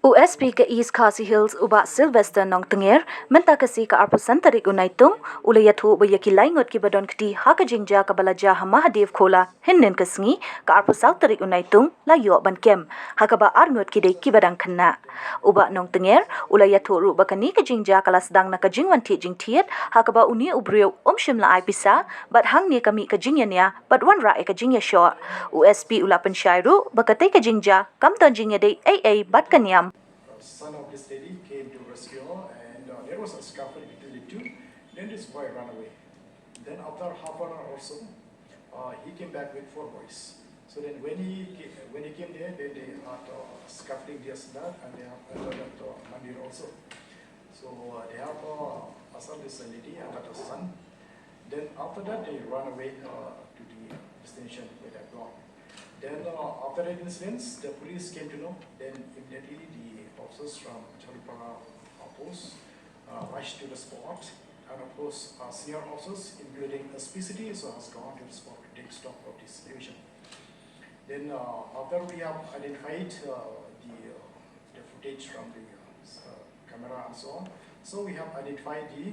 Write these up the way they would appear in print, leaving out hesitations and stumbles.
USP ke East Khasi Hills uba Sylvester Nongtnger mynta kasi ka arpusan tarik naitung ïathuh bayakilai Ngut Kiba Donkti Haka Jingjia kabalaja Mahadevkhola hynnin ka sngi ka arpusau tarik naitung la yo ban kem Haka ba arngut kiba dang khynnah uba Nongtnger ïathuh ru bakani ka jingjia kala sdang na ka jingwanthied jingthied Haka ba uni briew shym la pisa bat hangne kami ka jingiania bat wanrah ka jingiashoh USP pynshai ru bakatei ka jingjia kamton Jingiadei Eiei bat ka Niam. Son of this lady came to rescue her, and there was a scuffle between the two. Then this boy ran away. Then after half an hour or so, he came back with 4 boys. So then when he came there, they had scuffling just that, and they have that mandir also. So they have a son, this lady, and got a son. Then after that, they ran away to the destination where they had gone. Then after that incident, the police came to know. Then immediately the officers from post rushed to the spot, and of course senior officers, including SPCT, so has gone to the spot to take stock of this division. Then after we have identified the footage from the camera and so on, so we have identified the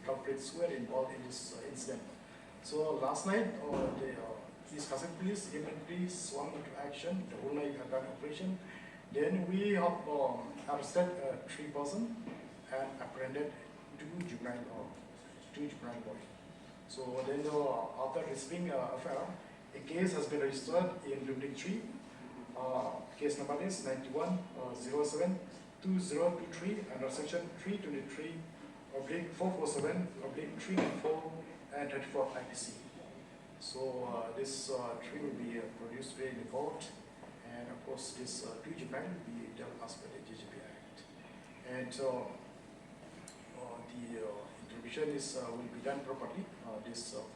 culprits who were involved in this incident. So last night the East Khasi police immediately swung into action, the whole night gun operation. Then we have arrested 3 persons and apprehended 2 juvenile boys. So then after receiving affair, a case has been registered in Building 3. Case number is 9107-2023 under section 323/447/3 and 4 and 34 IPC. So this 3 will be produced today in the court, and of course this 2 juvenile will be dealt as per the JGP Act. And the intervention will be done properly. All these 3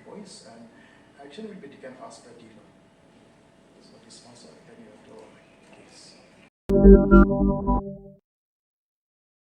boys, and action will be taken as per the law. So this was any of the case.